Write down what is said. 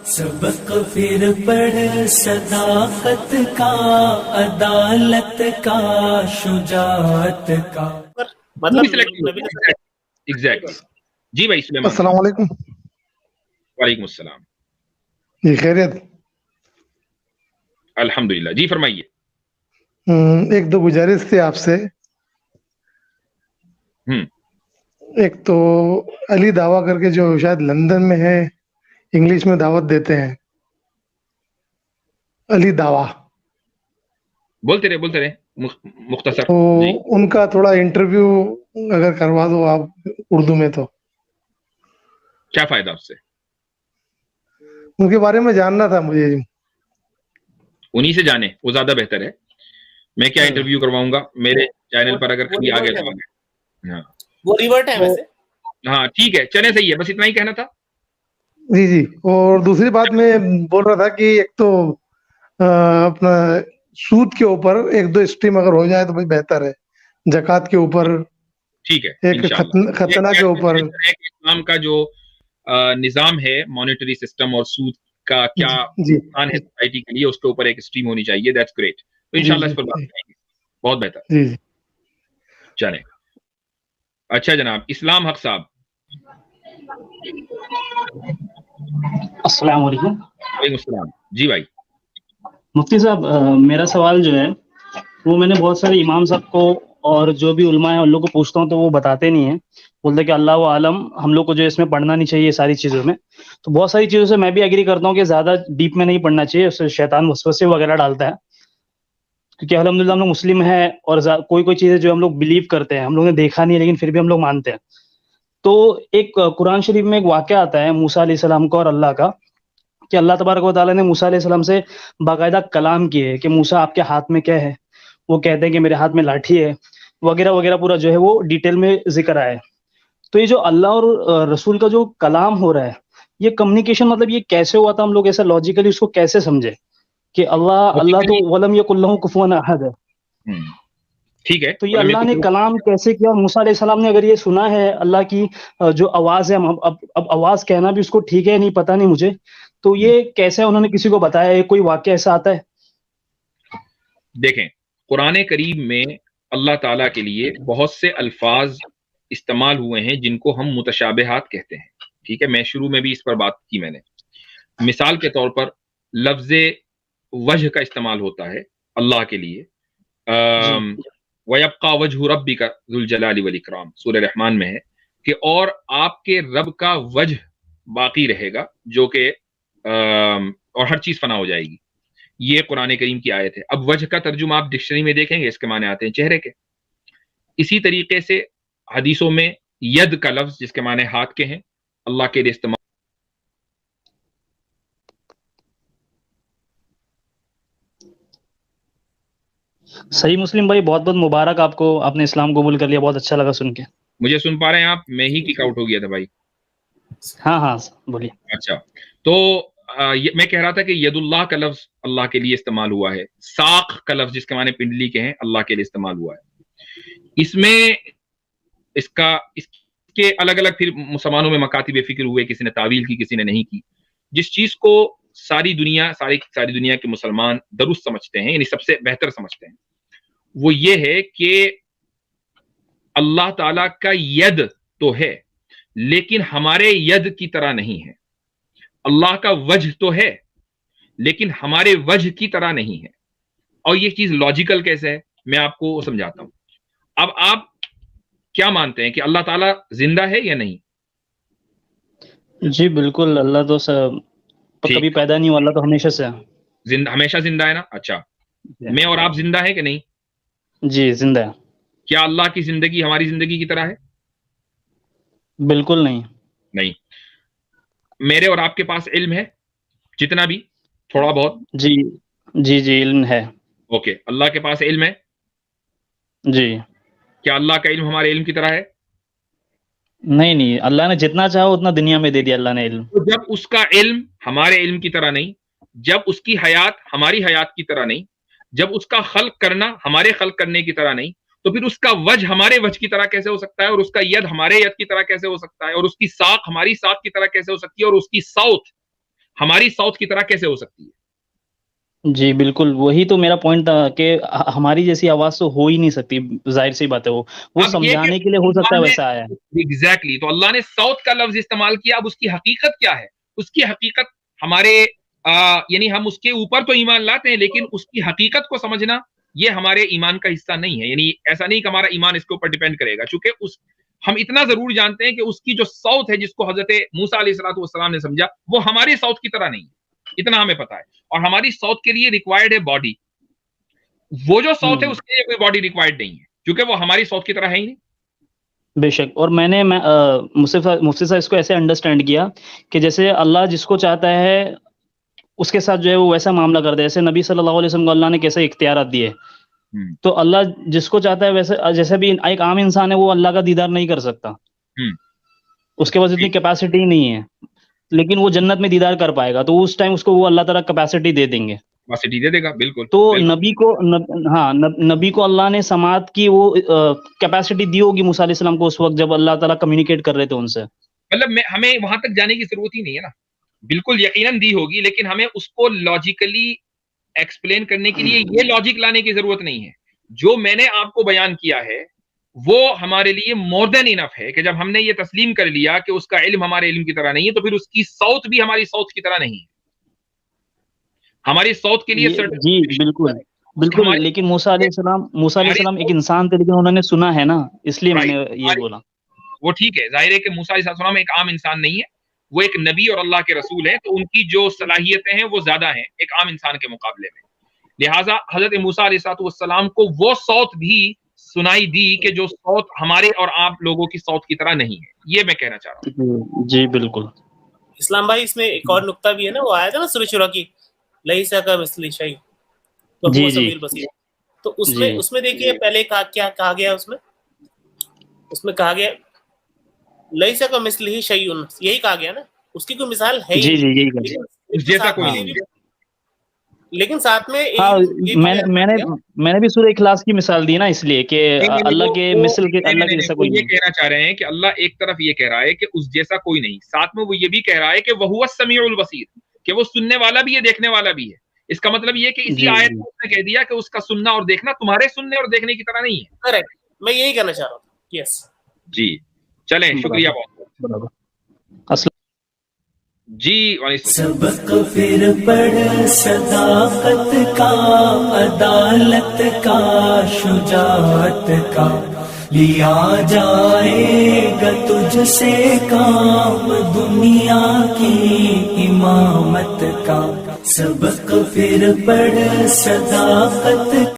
سبق پھر پڑھ صداقت کا، عدالت کا، شجاعت کا. مطلب ایگزیکٹ. جی بھائی سلیمان. السلام علیکم. وعلیکم السلام. جی خیریت. الحمدللہ. جی فرمائیے. ایک دو گزارش تھی آپ سے. ایک تو علی دعویٰ کر کے جو شاید لندن میں ہے، انگلش میں دعوت دیتے ہیں، علی دعویٰ بولتے رہے مختصر. تو ان کا تھوڑا انٹرویو اگر کروا دو آپ اردو میں تو کیا فائدہ اس سے؟ ان کے بارے میں جاننا تھا مجھے. انہی سے جانے، وہ زیادہ بہتر ہے. میں کیا انٹرویو کرواؤں گا میرے چینل پر اگر کبھی آگے. ہاں وہ ریورٹ ہے ویسے. ہاں ٹھیک ہے، چلے صحیح ہے، بس اتنا ہی کہنا تھا. جی. اور دوسری بات میں بول رہا تھا کہ ایک تو اپنا سود کے اوپر ایک دو اسٹریم اگر ہو جائے تو بھائی بہتر ہے. زکوٰۃ کے اوپر ٹھیک ہے، ایک ختنہ کے اوپر اسلام کا جو نظام ہے مانیٹری سسٹم اور سود کا کیا نقصان ہے سوسائٹی کے لیے، اس کے اوپر ایک اسٹریم ہونی چاہیے. That's great. تو انشاءاللہ اس پر بات کریں گے. بہت بہتر. جی چلیں. اچھا جناب اسلام حق صاحب. السلام علیکم. وعلیکم السلام. جی بھائی. مفتی صاحب میرا سوال جو ہے وہ میں نے بہت سارے امام صاحب کو اور جو بھی علماء ہیں ان لوگوں کو پوچھتا ہوں تو وہ بتاتے نہیں ہیں. بولتے کہ اللہ عالم، ہم لوگ کو جو اس میں پڑھنا نہیں چاہیے ساری چیزوں میں. تو بہت ساری چیزوں سے میں بھی ایگری کرتا ہوں کہ زیادہ ڈیپ میں نہیں پڑھنا چاہیے، اس سے شیطان وسوسے وغیرہ ڈالتا ہے. کیونکہ الحمدللہ ہم لوگ مسلم ہیں اور کوئی چیزیں جو ہم لوگ بلیو کرتے ہیں، ہم لوگوں نے دیکھا نہیں لیکن پھر بھی ہم لوگ مانتے ہیں. تو ایک قرآن شریف میں ایک واقعہ آتا ہے موسیٰ علیہ السلام کا اور اللہ کا، کہ اللہ تبارک و تعالیٰ نے موسیٰ علیہ السلام سے باقاعدہ کلام کیے کہ موسیٰ آپ کے ہاتھ میں کیا ہے. وہ کہتے ہیں کہ میرے ہاتھ میں لاٹھی ہے وغیرہ وغیرہ، پورا جو ہے وہ ڈیٹیل میں ذکر آیا ہے. تو یہ جو اللہ اور رسول کا جو کلام ہو رہا ہے، یہ کمیونیکیشن مطلب یہ کیسے ہوا تھا؟ ہم لوگ ایسا لاجیکلی اس کو کیسے سمجھے کہ اللہ تو ولم یکن لہ کفوا احد ہے. ٹھیک ہے. تو یہ اللہ نے کلام کیسے کیا؟ موسیٰ علیہ السلام نے اگر یہ سنا ہے اللہ کی جو آواز ہے، اب آواز کہنا بھی اس کو ٹھیک ہے نہیں پتہ نہیں مجھے، تو یہ کیسے انہوں نے کسی کو بتایا ہے؟ کوئی واقعہ ایسا آتا ہے؟ دیکھیں قرآن کریم میں اللہ تعالیٰ کے لیے بہت سے الفاظ استعمال ہوئے ہیں جن کو ہم متشابہات کہتے ہیں. ٹھیک ہے، میں شروع میں بھی اس پر بات کی. میں نے مثال کے طور پر لفظ وجہ کا استعمال ہوتا ہے اللہ کے لیے. وَيَبْقَى وَجْهُ رَبِّكَ ذُو الْجَلَالِ وَالْإِكْرَامِ سورہ رحمان میں ہے کہ اور آپ کے رب کا وجہ باقی رہے گا، جو کہ اور ہر چیز فنا ہو جائے گی. یہ قرآن کریم کی آیت ہے. اب وجہ کا ترجمہ آپ ڈکشنری میں دیکھیں گے، اس کے معنی آتے ہیں چہرے کے. اسی طریقے سے حدیثوں میں ید کا لفظ جس کے معنی ہاتھ کے ہیں، اللہ کے لیے استعمال. صحیح مسلم بھائی، بہت بہت مبارک آپ کو، آپ نے اسلام قبول کر لیا، بہت اچھا لگا سن کے. مجھے سن پا رہے ہیں آپ؟ میں ہی کک آؤٹ ہو گیا تھا بھائی. ہاں بولیے. اچھا، تو میں کہہ رہا تھا کہ ید اللہ کا لفظ اللہ کے لیے استعمال ہوا ہے. ساق کا لفظ جس کے معنی پنڈلی کے ہیں، اللہ کے لیے استعمال ہوا ہے. اس میں اس کے الگ الگ پھر مسلمانوں میں مکاتب فکر ہوئے، کسی نے تعویل کی کسی نے نہیں کی. جس چیز کو ساری دنیا کے مسلمان درست سمجھتے ہیں، یعنی سب سے بہتر سمجھتے ہیں، وہ یہ ہے کہ اللہ تعالیٰ کا ید تو ہے لیکن ہمارے ید کی طرح نہیں ہے. اللہ کا وجہ تو ہے لیکن ہمارے وجہ کی طرح نہیں ہے. اور یہ چیز لاجیکل کیسے ہے میں آپ کو سمجھاتا ہوں. اب آپ کیا مانتے ہیں کہ اللہ تعالیٰ زندہ ہے یا نہیں؟ جی بالکل، اللہ تو کبھی پیدا نہیں ہوا، اللہ تو ہمیشہ سے زندہ، ہمیشہ زندہ ہے نا. اچھا، میں اور آپ زندہ ہیں کہ نہیں؟ جی زندہ ہے. کیا اللہ کی زندگی ہماری زندگی کی طرح ہے؟ بالکل نہیں. میرے اور آپ کے پاس علم ہے جتنا بھی تھوڑا بہت؟ جی علم ہے. اوکے، اللہ کے پاس علم ہے؟ جی. کیا اللہ کا علم ہمارے علم کی طرح ہے؟ نہیں، اللہ نے جتنا چاہا اتنا دنیا میں دے دیا اللہ نے علم. تو جب اس کا علم ہمارے علم کی طرح نہیں، جب اس کی حیات ہماری حیات کی طرح نہیں، جب اس کا خلق کرنا ہمارے خلق کرنے کی طرح نہیں، تو پھر اس کا وجہ ہمارے وجہ کی طرح کیسے ہو سکتا ہے؟ اور اس کا ید ہمارے ید کی طرح کیسے ہو سکتا ہے؟ اور اس کی ساق ہماری ساق کی طرح کیسے ہو سکتی ہے؟ اور اس کی صوت ہماری ساؤتھ کی طرح کیسے ہو سکتی ہے؟ جی بالکل، وہی تو میرا پوائنٹ تھا کہ ہماری جیسی آواز تو ہو ہی نہیں سکتی، ظاہر سی بات ہے، وہ اب یہ سمجھانے کہ کے لیے ہو سکتا ہے اللہ نے ویسا آیا ہے۔ ایگزیکٹلی تو اللہ نے ساؤتھ کا لفظ استعمال کیا، اب اس کی حقیقت کیا ہے؟ اس کی حقیقت ہمارے یعنی ہم اس کے اوپر تو ایمان لاتے ہیں، لیکن اس کی حقیقت کو سمجھنا یہ ہمارے ایمان کا حصہ نہیں ہے، یعنی ایسا نہیں کہ ہمارا ایمان اس کے اوپر ڈیپینڈ کرے گا، چونکہ ہم اتنا ضرور جانتے ہیں کہ اس کی جو ساؤتھ ہے جس کو حضرت موسیٰ علیہ الصلوۃ والسلام نے سمجھا، وہ ہماری ساؤتھ کی طرح نہیں ہے، اتنا ہمیں پتا ہے، اور ہماری ساؤتھ کے لیے ریکوائرڈ ہے باڈی، وہ جو ساؤتھ ہے اس کے لیے کوئی باڈی ریکوائرڈ نہیں ہے، کیونکہ وہ ہماری ساؤتھ کی طرح ہے ہی نہیں۔ بے شک، اور میں نے مفتی صاحب اس کو ایسے انڈرسٹینڈ کیا کہ جیسے اللہ جس کو چاہتا ہے اس کے ساتھ جو ہے وہ ویسا معاملہ کرتا ہے، جیسے نبی صلی اللہ علیہ وسلم کو اللہ نے کیسے اختیارات دیے، تو اللہ جس کو چاہتا ہے ویسے، جیسے بھی ایک عام انسان ہے وہ اللہ کا دیدار نہیں کر سکتا، اس کے پاس اتنی کیپیسٹی نہیں ہے، لیکن وہ جنت میں دیدار کر پائے گا، تو اس ٹائم اس کو وہ اللہ تعالیٰ کیپیسٹی دے دیں گے، کیپیسٹی دے دے گا، بالکل۔ تو نبی کو اللہ نے سماعت کی وہ کیپیسٹی دی ہوگی موسیٰ علیہ السلام کو اس وقت جب اللہ تعالیٰ کمیونیکیٹ کر رہے تھے ان سے، مطلب ہمیں وہاں تک جانے کی ضرورت ہی نہیں ہے نا، بالکل یقیناً دی ہوگی، لیکن ہمیں اس کو لاجیکلی ایکسپلین کرنے کے لیے یہ لاجک لانے کی ضرورت نہیں ہے، جو میں نے آپ کو بیان کیا ہے وہ ہمارے لیے مور دین انف ہے، کہ جب ہم نے یہ تسلیم کر لیا کہ اس کا علم ہمارے علم کی طرح نہیں ہے، تو پھر اس کی ساؤتھ بھی ہماری ساؤتھ کی طرح نہیں ہے، ہماری ساؤتھ کے لیے جی بالکل، لیکن موسیٰ علیہ السلام ایک انسان تھے، لیکن انہوں نے سنا ہے نا، اس لیے میں نے یہ بولا۔ وہ ٹھیک ہے، ظاہر ہے کہ موسیٰ علیہ السلام ایک عام انسان نہیں ہے، وہ ایک نبی اور اللہ کے رسول ہیں، تو ان کی جو صلاحیتیں ہیں وہ زیادہ ہیں ایک عام انسان کے مقابلے میں، لہٰذا حضرت موسیٰ علیہ السلام کو وہ ساؤتھ بھی سنائی دی کہ جو ساؤتھ ہمارے اور آپ لوگوں کی ساؤتھ کی طرح نہیں ہے، یہ میں کہنا چاہ رہا ہوں۔ جی بالکل۔ اسلام بھائی اس میں ایک اور نقطہ بھی ہے نا، وہ آیا تھا نا سورۃ شورى کی لیس کمثلہ شیء وهو السمیع البصیر، تو اس میں دیکھیے پہلے کیا کہا گیا، اس میں کہا گیا لیس کمثلہ شیء، یہی کہا گیا نا، اس کی کوئی مثال ہے ہی نہیں، جیسا کوئی نہیں، لیکن ساتھ میں میں نے بھی سورہ اخلاص کی مثال دی نا، اس لیے کہ اللہ کے مثل کے، اللہ کے جیسا کوئی نہیں۔ یہ کہنا چاہ رہے ہیں کہ اللہ ایک طرف یہ کہہ رہا ہے کہ اس جیسا کوئی نہیں، ساتھ میں وہ یہ بھی کہہ رہا ہے کہ وہو السمیع البصیر، کہ وہ سننے والا بھی ہے، دیکھنے والا بھی ہے۔ اس کا مطلب یہ کہ اسی آیت میں اس نے کہہ دیا کہ اس کا سننا اور دیکھنا تمہارے سننے اور دیکھنے کی طرح نہیں ہے۔ کریکٹ، میں یہی کہنا چاہ رہا ہوں۔ یس جی چلیں، شکریہ بہت۔ جی سبق پھر پڑھ صداقت کا، عدالت کا، شجاعت کا، لیا جائے گا تجھ سے کام دنیا کی امامت کا۔ سبق پھر پڑھ صداقت